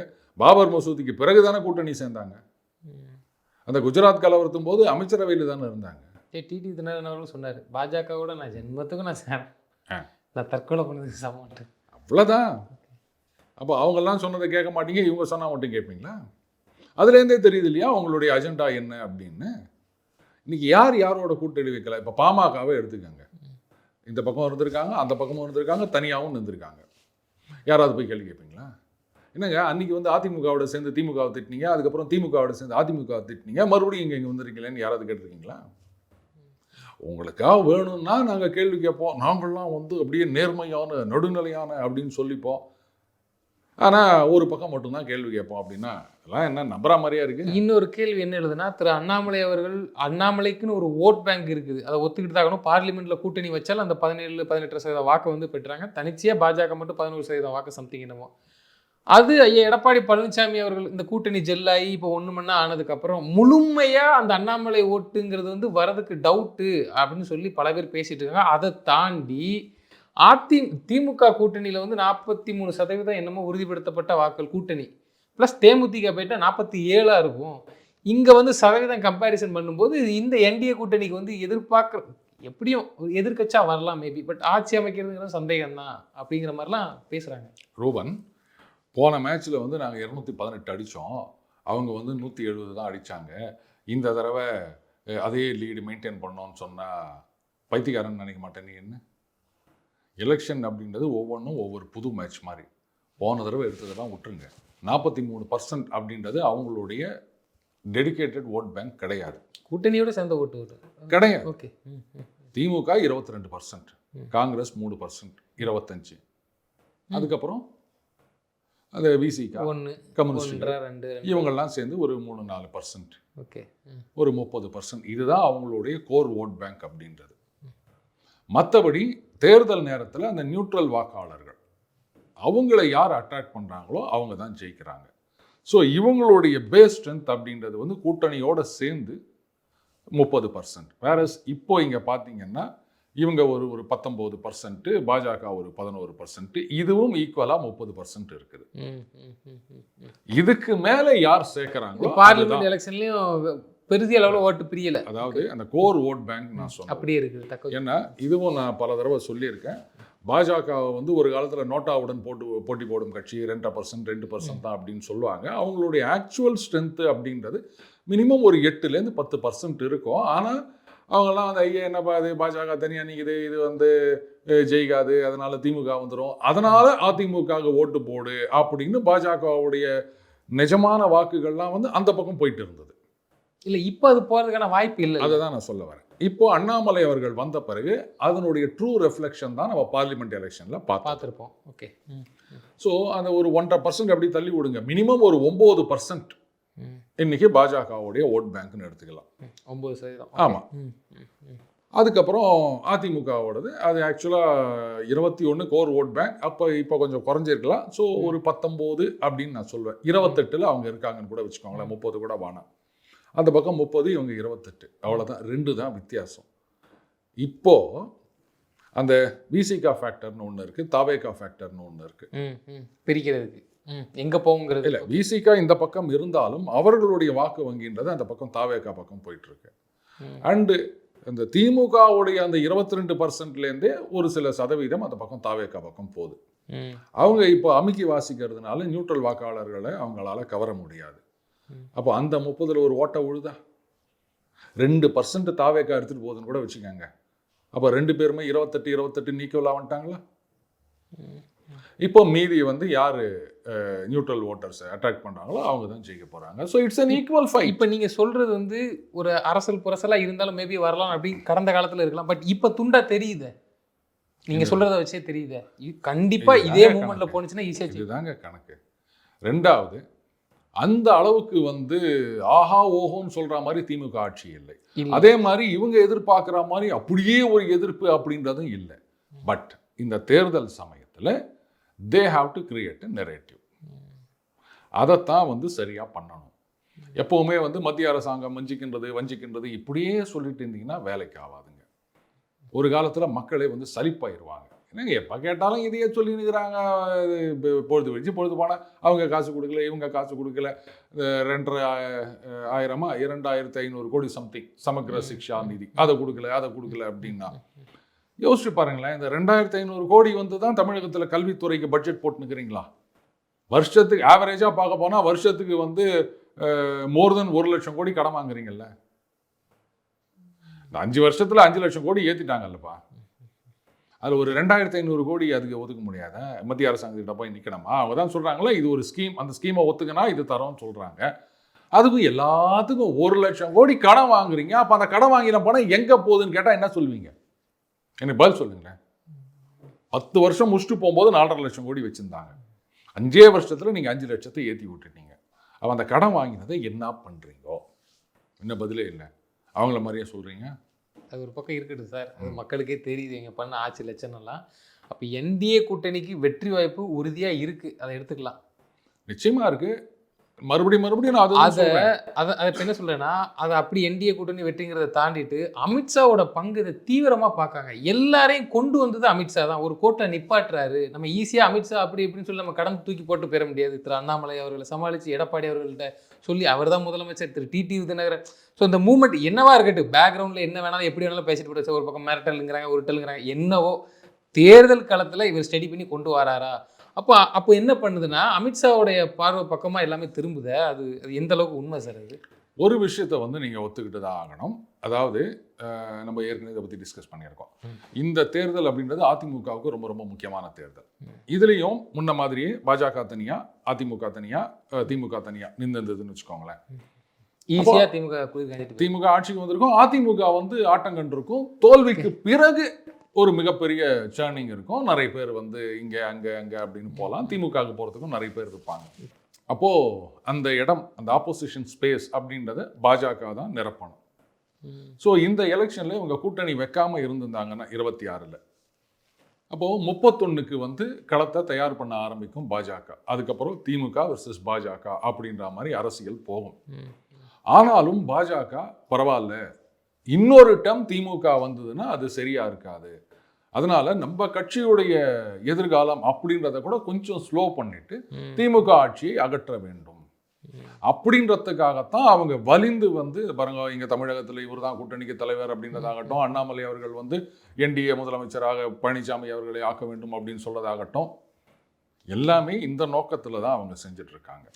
பாபர் மசூதிக்கு பிறகுதானே கூட்டணி சேர்ந்தாங்க. அந்த குஜராத் கலவரத்தும் போது அமைச்சரவையில் தானே இருந்தாங்க. டிடி தினகரன் சொன்னாரு, பாஜகவோட நான் ஜென்மத்துக்கும் நான் சேரேன், நான் தற்கொலை பண்ணதுக்கு சமமாட்டேன், அவ்வளோதான். அப்போ அவங்கெல்லாம் சொன்னதை கேட்க மாட்டீங்க, இவங்க சொன்னால் மட்டும் கேட்பீங்களா? அதுலேருந்தே தெரியுது இல்லையா அவங்களுடைய அஜெண்டா என்ன அப்படின்னு. இன்னைக்கு யார் யாரோட கூட்டணி வைக்கல? இப்போ பாமகவை எடுத்துக்கோங்க, இந்த பக்கம் இருந்திருக்காங்க, அந்த பக்கமும் இருந்திருக்காங்க, தனியாகவும் இருந்திருக்காங்க. யாராவது போய் கேள்வி கேட்பீங்களா? என்னங்க அன்றைக்கி வந்து அதிமுகவோட சேர்ந்து திமுகவை திட்டினீங்க, அதுக்கப்புறம் திமுகவோட சேர்ந்து அதிமுகவை திட்டினீங்க, மறுபடியும் இங்கே வந்துருக்கீங்களேன்னு யாராவது கேட்டிருக்கீங்களா? உங்களுக்காக வேணும்னா நாங்கள் கேள்வி கேட்போம், நாங்கள்லாம் வந்து அப்படியே நேர்மையான நடுநிலையான அப்படின்னு சொல்லிப்போம். ஆனால் ஒரு பக்கம் மட்டும்தான் கேள்வி கேட்போம் அப்படின்னா அதெல்லாம் என்ன நம்புற மாதிரியா இருக்குது. இன்னொரு கேள்வி என்ன எழுதுனா, திரு அண்ணாமலை அவர்கள், அண்ணாமலைக்குன்னு ஒரு ஓட் பேங்க் இருக்குது, அதை ஒத்துக்கிட்டு தாகணும். பார்லிமெண்ட்டில் கூட்டணி வச்சாலும் அந்த 17-18% வாக்கு வந்து பெற்றாங்க, தனிச்சையாக பாஜக மட்டும் 11% வாக்கு சம்திங் என்னமோ. அது ஐயா எடப்பாடி பழனிசாமி அவர்கள் இந்த கூட்டணி ஜெல்லாகி இப்போ ஒன்று மணி ஆனதுக்கப்புறம் முழுமையாக அந்த அண்ணாமலை ஓட்டுங்கிறது வந்து வரதுக்கு டவுட்டு அப்படின்னு சொல்லி பல பேர் பேசிகிட்டு இருக்காங்க. அதை தாண்டி திமுக கூட்டணியில் வந்து 43% என்னமோ உறுதிப்படுத்தப்பட்ட வாக்கள் கூட்டணி, ப்ளஸ் தேமுதிக போயிட்டால் 47 இருக்கும். இங்கே வந்து சதவீதம் கம்பேரிசன் பண்ணும்போது இந்த என்டிஏ கூட்டணிக்கு வந்து எதிர்பார்க்குற எப்படியும் எதிர்க்கட்சியாக வரலாம் மேபி, பட் ஆட்சி அமைக்கிறதுங்கிறது சந்தேகம் தான் அப்படிங்கிற மாதிரிலாம் பேசுகிறாங்க. ரூபன், போன மேட்ச்சில் வந்து நாங்கள் 218 அடித்தோம், அவங்க வந்து 170 தான் அடித்தாங்க. இந்த தடவை அதே லீடு மெயின்டைன் பண்ணோன்னு சொன்னால் பைத்தியக்காரன் நினைக்க மாட்டேன். நீ என்ன எலெக்ஷன் அப்படின்றது ஒவ்வொன்றும் ஒவ்வொரு புது மேட்ச் மாதிரி. போன தடவை எடுத்ததெல்லாம் விட்டுருங்க. 43% அப்படின்றது அவங்களுடைய டெடிகேட்டட் ஓட் பேங்க் கிடையாது, கூட்டணியோட சேர்ந்த ஓட்டு கிடையாது. ஓகே, திமுக 22%, காங்கிரஸ் 3%, 25. அதுக்கப்புறம் அது விசிகா, 1, கம்யூனிஸ்ட், 2 இவங்கெல்லாம் சேர்ந்து ஒரு 3-4%, ஓகே, ஒரு 30%. இதுதான் அவங்களுடைய கோர் ஓட் பேங்க் அப்படின்றது. மற்றபடி தேர்தல் நேரத்தில் அந்த நியூட்ரல் வாக்காளர்கள் அவங்கள யார் அட்ராக்ட் பண்ணுறாங்களோ அவங்க தான் ஜெயிக்கிறாங்க. ஸோ இவங்களுடைய பேஸ் ஸ்ட்ரென்த் அப்படின்றது வந்து கூட்டணியோடு சேர்ந்து 30%. வேறஸ் இப்போ இங்கே பார்த்தீங்கன்னா இவங்க ஒரு 19%, பாஜக ஒரு 11%, இதுவும் ஈக்குவலாக 30% இருக்குது. இதுக்கு மேலே யார் சேர்க்குறாங்களோ பார்லிமெண்ட் எலெக்ஷன்லையும் பெரிய அளவில் ஓட்டு பிரியலை, அதாவது அந்த கோர் ஓட் பேங்க் நான் சொன்னேன் அப்படியே இருக்குது. ஏன்னா இதுவும் நான் பல தடவை சொல்லியிருக்கேன், பாஜக வந்து ஒரு காலத்தில் நோட்டாவுடன் போட்டி போடும் கட்சி 2%, 2% தான் அப்படின்னு சொல்லுவாங்க. அவங்களுடைய ஆக்சுவல் ஸ்ட்ரென்த்து அப்படின்றது மினிமம் ஒரு 8-10% இருக்கும். ஆனால் அவங்கெல்லாம் அந்த ஐயா என்னப்பா அது பாஜக தனியாக நிற்குது, இது வந்து ஜெயிக்காது, அதனால் திமுக வந்துடும், அதனால் அதிமுக ஓட்டு போடு அப்படின்னு பாஜகவுடைய நிஜமான வாக்குகள்லாம் வந்து அந்த பக்கம் போயிட்டு இருந்தது. இல்லை, இப்போ அது போகிறதுக்கான வாய்ப்பு இல்லை. அதை தான் நான் சொல்ல வரேன். இப்போ அண்ணாமலை அவர்கள் வந்த பிறகு அதனுடைய ட்ரூ ரெஃப்ளெக்ஷன் தான் நம்ம பார்லிமெண்ட் எலெக்ஷனில் பார்த்துருப்போம். ஓகே, ஸோ அந்த ஒரு 1.5% அப்படி தள்ளி விடுங்க, மினிமம் ஒரு 9% இன்னைக்கு பாஜகவுடைய ஓட் பேங்க்னு எடுத்துக்கலாம். 9%. ஆமாம். அதுக்கப்புறம் அதிமுகவோடது அது ஆக்சுவலாக 21 கோர் ஓட் பேங்க், அப்போ இப்போ கொஞ்சம் குறைஞ்சிருக்கலாம். ஸோ ஒரு 19 அப்படின்னு நான் சொல்வேன். 28 அவங்க இருக்காங்கன்னு கூட வச்சுக்கோங்களேன், 30 கூட வேணாம். அந்த பக்கம் 30, இவங்க 28, அவ்வளோதான், 2 தான் வித்தியாசம். இப்போது அந்த விசிகா ஃபேக்டர்னு ஒன்று இருக்குது, தாவேகா ஃபேக்டர்னு ஒன்று இருக்குது. பிரிக்கிறதுக்கு எங்கே போகுங்கிறது இல்லை, விசிகா இந்த பக்கம் இருந்தாலும் அவர்களுடைய வாக்கு வங்கின்றது அந்த பக்கம் தாவேகா பக்கம் போயிட்டுருக்கு. அண்டு இந்த திமுகவுடைய அந்த 22%லேருந்தே ஒரு சில சதவீதம் அந்த பக்கம் தாவேகா பக்கம் போகுது. அவங்க இப்போ அமுக்கி வாசிக்கிறதுனால நியூட்ரல் வாக்காளர்களை அவங்களால கவர முடியாது. அப்போ அந்த 30ல் ஒரு ஓட்டை உழுதா 2% தாவேக்கா எடுத்துகிட்டு போகுதுன்னு கூட வச்சுக்கோங்க. அப்போ 2 பேருமே 28 ஈக்குவலாக வந்துட்டாங்களா? இப்போ மீதி வந்து யார் நியூட்ரல் ஓட்டர்ஸை அட்ராக்ட் பண்ணுறாங்களோ அவங்க தான் ஜெயிக்க போகிறாங்க. So it's an equal fight. இப்போ நீங்கள் சொல்கிறது வந்து ஒரு அரசல் புரசலாக இருந்தாலும் மேபி வரலாம் அப்படி கடந்த காலத்தில் இருக்கலாம், பட் இப்போ துண்டா தெரியுது. நீங்கள் சொல்கிறத வச்சே தெரியுது கண்டிப்பாக இதே மூமெண்ட்டில் போணுச்சுன்னா ஈஸியாக இதுதாங்க கணக்கு. ரெண்டாவது, அந்த அளவுக்கு வந்து ஆஹா ஓஹோன்னு சொல்ற மாதிரி திமுக ஆட்சி இல்லை. அதே மாதிரி இவங்க எதிர்பார்க்குற மாதிரி அப்படியே ஒரு எதிர்ப்பு அப்படின்றதும் இல்லை. பட் இந்த தேர்தல் சமயத்தில் they have to create a narrative. அதைத்தான் வந்து சரியாக பண்ணணும். எப்போவுமே வந்து மத்திய அரசாங்கம் வஞ்சிக்கின்றது இப்படியே சொல்லிட்டு இருந்தீங்கன்னா வேலைக்கு ஆகாதுங்க. ஒரு காலத்தில் மக்களே வந்து சலிப்பாயிருவாங்க. என்னங்க எப்போ கேட்டாலும் இதையே சொல்லினுக்கிறாங்க, பொழுது வச்சு பொழுது போனால் அவங்க காசு கொடுக்கல, இவங்க காசு கொடுக்கல, 2,500 கோடி சம்திங் சமக்கிர சிக்ஷா நிதி அதை கொடுக்கல அப்படின்னா யோசிச்சு பாருங்களேன். இந்த 2,500 கோடி வந்து தான் தமிழகத்தில் கல்வித்துறைக்கு பட்ஜெட் போட்டுனுக்கிறீங்களா? வருஷத்துக்கு ஆவரேஜாக பார்க்க போனால் வருஷத்துக்கு வந்து மோர் தென் 1 லட்சம் கோடி கடன் வாங்குறீங்கல்ல. இந்த 5 வருஷத்தில் 5 லட்சம் கோடி ஏற்றிட்டாங்கல்லப்பா. அதில் ஒரு 2,500 கோடி அதுக்கு ஒதுக்க முடியாத மத்திய அரசாங்கத்திட்ட போய் நிற்கணுமா? அவங்க தான் சொல்கிறாங்களா இது ஒரு ஸ்கீம், அந்த ஸ்கீமை ஒத்துக்கினா இது தரோன்னு சொல்கிறாங்க. அதுக்கும் எல்லாத்துக்கும் 1 லட்சம் கோடி கடன் வாங்குறீங்க. அப்போ அந்த கடன் வாங்கின பணம் எங்கே போகுதுன்னு கேட்டால் என்ன சொல்வீங்க? எனக்கு பதில் சொல்லுங்களேன். 10 வருஷம் முடிச்சுட்டு போகும்போது 4.5 லட்சம் கோடி வச்சுருந்தாங்க. 5 வருஷத்தில் நீங்கள் 5 லட்சத்தை ஏற்றி விட்டுட்டீங்க. அப்போ அந்த கடன் வாங்கினதை என்ன பண்ணுறீங்கோ? என்ன பதிலே இல்லை. அவங்கள மாதிரியே சொல்கிறீங்க. அது ஒரு பக்கம் இருக்கட்டும் சார், அது மக்களுக்கே தெரியுது எங்க பண்ண ஆட்சி லட்சணம்லாம். அப்போ என்டிஏ கூட்டணிக்கு வெற்றி வாய்ப்பு உறுதியாக இருக்குது, அதை எடுத்துக்கலாம். நிச்சயமாக இருக்குது. மறுபடியும் நான் அதை இப்போ என்ன சொல்கிறேன்னா, அதை அப்படி என்டிஏ கூட்டணி வெற்றிங்கிறத தாண்டிட்டு அமித்ஷாவோட பங்கு இதை தீவிரமாக பார்க்காங்க. எல்லாரையும் கொண்டு வந்தது அமித்ஷா தான். ஒரு கோட்டை நிப்பாட்டுறாரு. நம்ம ஈஸியாக அமித்ஷா அப்படி இப்படின்னு சொல்லி நம்ம கடன் தூக்கி போட்டு பெற முடியாது. திரு அண்ணாமலை அவர்களை சமாளித்து எடப்பாடி அவர்கள்ட்ட சொல்லி அவர் தான் முதலமைச்சர், திரு டிடிவி தினகரன். ஸோ இந்த மூமெண்ட் என்னவா இருக்கட்டும், பேக்ரவுண்டில் என்ன வேணாலும் எப்படி வேணாலும் பேசிட்டு போட்டு ஒரு பக்கம் மிரட்டலுங்கிறாங்க, உருட்டலுங்கிறாங்க, என்னவோ தேர்தல் களத்தில் இவர் ஸ்டடி பண்ணி கொண்டு வராரா? அப்போ என்ன பண்ணுதுன்னா அமித்ஷாவுடைய பார்வை பக்கமாக எல்லாமே திரும்புது. அது எந்த அளவுக்கு உண்மை சார்? அது ஒரு விஷயத்தை வந்து நீங்கள் ஒத்துக்கிட்டு தான் ஆகணும். அதாவது நம்ம ஏற்கனவே இதை பற்றி டிஸ்கஸ் பண்ணியிருக்கோம். இந்த தேர்தல் அப்படின்றது அதிமுகவுக்கு ரொம்ப ரொம்ப முக்கியமான தேர்தல். இதுலேயும் முன்ன மாதிரியே பாஜக தனியாக, அதிமுக தனியாக, திமுக தனியாக நின்றுதுன்னு வச்சுக்கோங்களேன். ஈஸியாக திமுக ஆட்சிக்கு வந்திருக்கும், அதிமுக வந்து ஆட்டங்கண்டிருக்கும். தோல்விக்கு பிறகு ஒரு மிகப்பெரிய சேர்னிங் இருக்கும். நிறைய பேர் வந்து இங்கே அங்கே அப்படின்னு போகலாம். திமுகவுக்கு போகிறதுக்கும் நிறைய பேர் இருப்பாங்க. அப்போது அந்த இடம், அந்த ஆப்போசிஷன் ஸ்பேஸ் அப்படின்றத பாஜக தான் நிரப்பணும். ஸோ இந்த எலெக்ஷனில் இவங்க கூட்டணி வைக்காமல் இருந்திருந்தாங்கன்னா 26ல், அப்போது 31க்கு வந்து களத்தை தயார் பண்ண ஆரம்பிக்கும் பாஜக. அதுக்கப்புறம் திமுக வெர்சஸ் பாஜக அப்படின்ற மாதிரி அரசியல் போகும். ஆனாலும் பாஜக பரவாயில்ல, இன்னொரு டம் திமுக வந்ததுன்னா அது சரியா இருக்காது, அதனால நம்ம கட்சியுடைய எதிர்காலம் அப்படின்றத கூட கொஞ்சம் ஸ்லோ பண்ணிட்டு திமுக ஆட்சியை அகற்ற வேண்டும் அப்படின்றதுக்காகத்தான் அவங்க வலிந்து வந்து பாருங்க, இங்க தமிழகத்தில் இவர் தான் கூட்டணிக்கு தலைவர் அப்படின்றதாகட்டும், அண்ணாமலை அவர்கள் வந்து என்டிஏ முதலமைச்சராக பழனிசாமி அவர்களை ஆக்க வேண்டும் அப்படின்னு சொல்றதாகட்டும், எல்லாமே இந்த நோக்கத்துல தான் அவங்க செஞ்சுட்டு இருக்காங்க.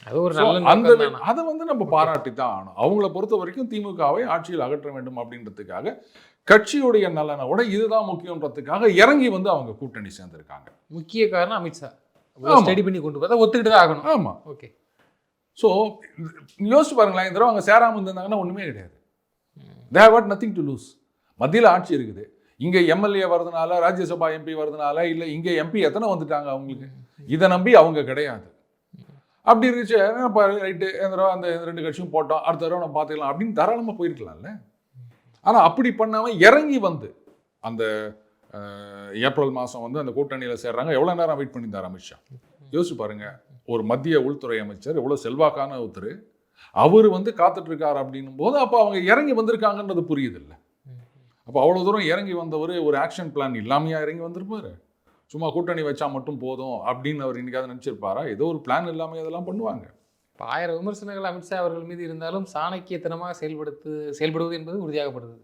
அதை வந்து நம்ம பாராட்டி தான் ஆகணும். அவங்கள பொறுத்த வரைக்கும் திமுகவை ஆட்சியில் அகற்ற வேண்டும் அப்படின்றதுக்காக, கட்சியுடைய நலனோட இதுதான் முக்கியன்றதுக்காக இறங்கி வந்து அவங்க கூட்டணி சேர்ந்திருக்காங்க. முக்கிய காரணம் அமித்ஷா ஸ்டடி பண்ணி கொண்டு போய் ஒத்துக்கிட்டு தான் ஆகணும். ஆமா, ஓகே. ஸோ யோசிச்சு பாருங்களேன், இந்த தடவை அவங்க சேராமல் இருந்தாங்கன்னா ஒன்றுமே கிடையாது. They have God nothing to lose. மத்தியில் ஆட்சி இருக்குது, இங்கே எம்எல்ஏ வரதுனால, ராஜ்யசபா எம்பி வரதுனால, இல்லை இங்கே எம்பி எத்தனை வந்துட்டாங்க அவங்களுக்கு, இதை நம்பி அவங்க கிடையாது. அப்படி இருந்துச்சு ரைட்டு, இந்த தடவை அந்த 2 கட்சியும் போட்டோம், அடுத்த தடவை நம்ம பார்த்துக்கலாம் அப்படின்னு தாராளமாக போயிருக்கலாம்ல. ஆனால் அப்படி பண்ணாமல் இறங்கி வந்து அந்த ஏப்ரல் மாதம் வந்து அந்த கூட்டணியில் சேர்றாங்க. எவ்வளோ நேரம் வெயிட் பண்ணியிருந்தார் அமித்ஷா? யோசிச்சு பாருங்க. ஒரு மத்திய உள்துறை அமைச்சர், எவ்வளோ செல்வாக்கான ஒருத்தர், அவர் வந்து காத்துட்டு இருக்காரு அப்படின்னும் போது அப்போ அவங்க இறங்கி வந்திருக்காங்கன்றது புரியுது இல்லை. அப்போ அவ்வளோ தூரம் இறங்கி வந்தவர் ஒரு ஆக்ஷன் பிளான் இல்லாமையா இறங்கி வந்திருப்பாரு? சும்மா கூட்டணி வச்சா மட்டும் போதும் அப்படின்னு அவர் இன்னைக்காவது நினச்சிருப்பாரா? ஏதோ ஒரு பிளான் இல்லாமல் இதெல்லாம் பண்ணுவாங்க. இப்போ 1000 விமர்சனங்கள் அமித்ஷா அவர்கள் மீது இருந்தாலும் சாணக்கியத்தனமாக செயல்படுவது என்பது உறுதியாகப்படுது.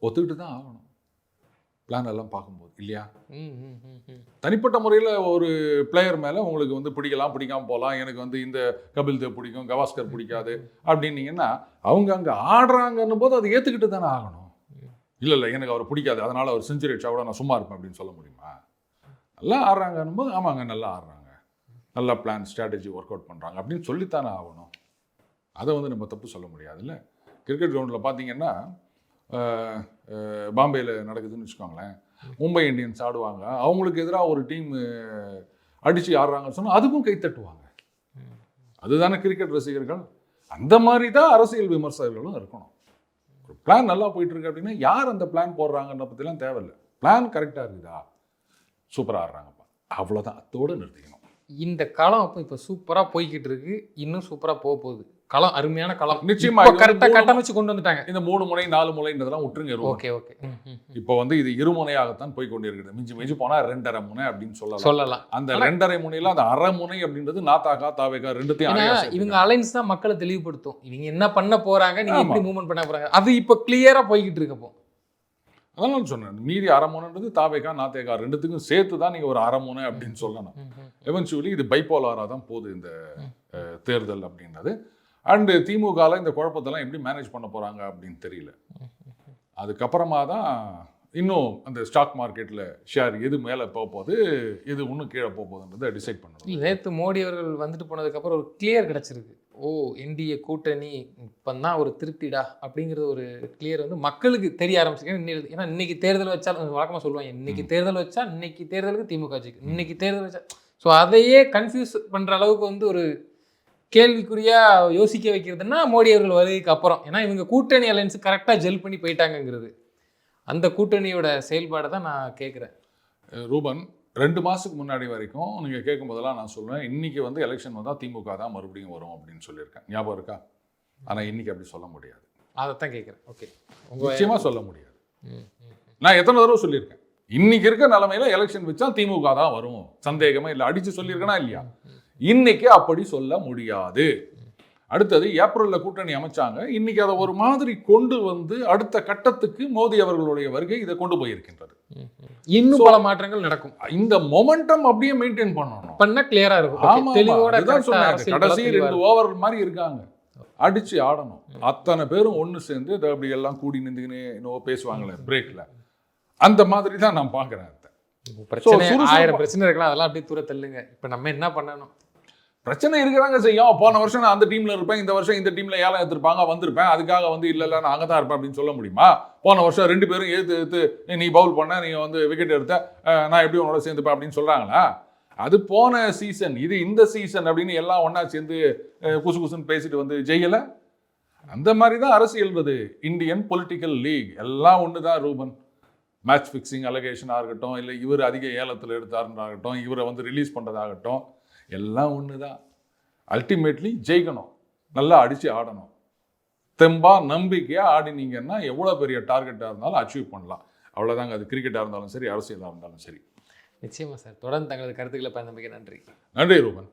ஒத்துக்கிட்டு தான் ஆகணும் பிளான் எல்லாம் பார்க்கும்போது, இல்லையா? தனிப்பட்ட முறையில் ஒரு பிளேயர் மேலே உங்களுக்கு வந்து பிடிக்காமல் போகலாம். எனக்கு வந்து இந்த கபில் தேவ் பிடிக்கும், கவாஸ்கர் பிடிக்காது அப்படின்னீங்கன்னா, அவங்க அங்கே ஆடுறாங்கன்னும் போது அதை ஏற்றுக்கிட்டு தானே ஆகணும். இல்லை எனக்கு அவர் பிடிக்காது, அதனால் அவர் செஞ்சுரி அடிச்சா கூட நான் சும்மா இருப்பேன் அப்படின்னு சொல்ல முடியுமா? நல்லா ஆடுறாங்கன்னும் போது ஆமாங்க நல்லா ஆடுறாங்க, நல்லா பிளான் ஸ்ட்ராட்டஜி ஒர்க் அவுட் பண்ணுறாங்க அப்படின்னு சொல்லித்தானே ஆகணும். அதை வந்து நம்ம தப்பு சொல்ல முடியாதுல்ல. கிரிக்கெட் கிரவுண்டில் பார்த்தீங்கன்னா பாம்பேயில் நடக்குதுன்னு வச்சுக்கோங்களேன், மும்பை இந்தியன்ஸ் ஆடுவாங்க, அவங்களுக்கு எதிராக ஒரு டீம் அடித்து ஆடுறாங்கன்னு சொன்னால் அதுக்கும் கை தட்டுவாங்க. அதுதானே கிரிக்கெட் ரசிகர்கள். அந்த மாதிரி தான் அரசியல் விமர்சகர்களும் இருக்கணும். ஒரு பிளான் நல்லா போயிட்டு இருக்கு அப்படின்னா யார் அந்த பிளான் போடுறாங்கன்ற பற்றிலாம் தேவையில்லை. பிளான் கரெக்டாக இருக்குதா, சூப்பராக ஆடுறாங்கப்பா, அவ்வளோதான், அத்தோடு நிறுத்திக்கணும். இந்த களம் அப்போ இப்போ சூப்பராக போய்கிட்டு இருக்கு, இன்னும் சூப்பராக போக போகுது. களம் அருமையான களம், நிச்சயமா கரெக்டாக கட்டமைச்சு கொண்டு வந்துட்டாங்க. இந்த 3 முனை 4 முனைன்றதெல்லாம் விட்டுருங்க. Okay okay. இப்போ வந்து இது இருமுனையாகத்தான் போய் கொண்டிருக்குது. மிஞ்சி மிஞ்சி போனால் 2.5 முனை அப்படின்னு சொல்லலாம். அந்த 2.5 முனையில் அந்த அரை முனை அப்படின்றது நாத்தாக்கா தாவேக்கா ரெண்டுத்தையும் இவங்க அலைன்ஸ் தான் மக்களை தெளிவுபடுத்தும். இவங்க என்ன பண்ண போறாங்க, நீங்க எப்படி மூவ்மெண்ட் பண்ண போறாங்க, அது இப்போ கிளியரா போய்கிட்டு இருக்கப்போ. அதனால சொன்னேன், மீதி அரை முனைன்றது தாவேக்கா நாத்தேக்கா ரெண்டுத்துக்கும் சேர்த்து தான் நீங்கள் ஒரு அரை முனை அப்படின்னு சொல்லணும். எவென்ச்சுவலி இது பைப்போலாராக தான் போகுது இந்த தேர்தல் அப்படின்றது. அண்டு திமுகவில் இந்த குழப்பத்தெல்லாம் எப்படி மேனேஜ் பண்ண போகிறாங்க அப்படின்னு தெரியல. அதுக்கப்புறமா தான் இன்னும் அந்த ஸ்டாக் மார்க்கெட்டில் ஷேர் எது மேலே போக போகுது, எது இன்னும் கீழே போக போகுதுன்றதை டிசைட் பண்ணணும். நேற்று மோடி அவர்கள் வந்துட்டு போனதுக்கப்புறம் ஒரு கிளியர் கிடச்சிருக்கு. ஓ, என்டிஏ கூட்டணி இப்போ தான் ஒரு திருப்திடா அப்படிங்கிறது ஒரு கிளியர் வந்து மக்களுக்கு தெரிய ஆரம்பிச்சிருக்கு. ஏன்னா இன்னைக்கு தேர்தல் வச்சா வழக்கமாக சொல்லுவாங்க, இன்னைக்கு தேர்தல் வச்சா இன்னைக்கு தேர்தலுக்கு திமுக ஜெயிக்கும், இன்னைக்கு தேர்தல் வச்சா. ஸோ அதையே கன்ஃபியூஸ் பண்ணுற அளவுக்கு வந்து ஒரு கேள்விக்குறியா யோசிக்க வைக்கிறதுனா மோடி அவர்கள் வருகைக்கு அப்புறம். ஏன்னா இவங்க கூட்டணி அலைன்ஸ் கரெக்டாக ஜெல் பண்ணி போயிட்டாங்கங்கிறது, அந்த கூட்டணியோட செயல்பாடை தான் நான் கேட்குறேன். ரூபன், 2 மாதத்துக்கு முன்னாடி வரைக்கும் நீங்கள் கேட்கும் போதெல்லாம் நான் சொல்லுவேன், இன்றைக்கி வந்து எலெக்ஷன் வந்தால் திமுக தான் மறுபடியும் வரும் அப்படின்னு சொல்லியிருக்கேன். ஞாபகம் இருக்கா? ஆனால் இன்றைக்கி அப்படி சொல்ல முடியாது. அதைத்தான் கேட்குறேன். ஓகே, நிச்சயமாக சொல்ல முடியாது. நான் எத்தனை தடவை சொல்லியிருக்கேன், இன்னைக்கு இருக்க நிலைமையில எலெக்ஷன் வச்சா திமுக தான் வரும், சந்தேகமே இல்லை. அடிச்சு சொல்லியிருக்கேனா இல்லையா? இன்னைக்கு அப்படி சொல்ல முடியாது. அடுத்தது ஏப்ரல்ல கூட்டணி அமைச்சாங்க, இன்னைக்கு அதை ஒரு மாதிரி கொண்டு வந்து அடுத்த கட்டத்துக்கு மோடி அவர்களுடைய வருகை இதை கொண்டு போயிருக்கின்றது. இன்னும் பல மாற்றங்கள் நடக்கும். இந்த மொமெண்டம் அப்படியே மெயின்டைன் பண்ணணும், பண்ணா கிளியரா இருக்கும். கடைசி 2 ஓவர் மாதிரி இருக்காங்க, அடிச்சு ஆடணும். அத்தனை பேரும் ஒன்று சேர்ந்து அப்படி எல்லாம் கூடி நின்றுக்கின்னு இன்னும் பேசுவாங்களே பிரேக்ல, அந்த மாதிரி தான் நான் பார்க்குறேன். பிரச்சனை 1000 பிரச்சனை இருக்கலாம், அதெல்லாம் அப்படியே தூர தள்ளுங்க. இப்போ நம்ம என்ன பண்ணணும்? பிரச்சனை இருக்கிறாங்க செய்யும். போன வருஷம் நான் அந்த டீம்ல இருப்பேன், இந்த வருஷம் இந்த டீம்ல ஏலம் எடுத்திருப்பாங்க, வந்திருப்பேன், அதுக்காக வந்து இல்லை நான் அங்கே தான் இருப்பேன் அப்படின்னு சொல்ல முடியுமா? போன வருஷம் 2 பேரும் எடுத்து நீ பவுல் பண்ண, நீ வந்து விக்கெட் எடுத்த, நான் எப்படி உன்னோட சேர்ந்துப்பேன் அப்படின்னு சொல்றாங்களா? அது போன சீசன், இது இந்த சீசன் அப்படின்னு எல்லாம் ஒன்னா சேர்ந்து குசு குசுன்னு பேசிட்டு வந்து ஜெயில. அந்த மாதிரி தான் அரசியல்ன்றது. இந்தியன் பொலிட்டிக்கல் லீக் எல்லாம் ஒன்று தான் ரூபன். மேட்ச் ஃபிக்ஸிங் அலகேஷனாக இருக்கட்டும், இல்லை இவர் அதிக ஏலத்தில் எடுத்தாருன்னாகட்டும், இவரை வந்து ரிலீஸ் பண்ணுறதாகட்டும், எல்லாம் ஒன்று தான். அல்டிமேட்லி ஜெயிக்கணும், நல்லா அடித்து ஆடணும், தெம்பா நம்பிக்கையாக ஆடினீங்கன்னா எவ்வளோ பெரிய டார்கெட்டாக இருந்தாலும் அச்சீவ் பண்ணலாம். அவ்வளோதாங்க. அது கிரிக்கெட்டாக இருந்தாலும் சரி, அரசியலாக இருந்தாலும் சரி. நிச்சயமா சார். தொடர்ந்து தங்களது கருத்துக்களை பயன்படுத்த நன்றி. நன்றி ரூபன்.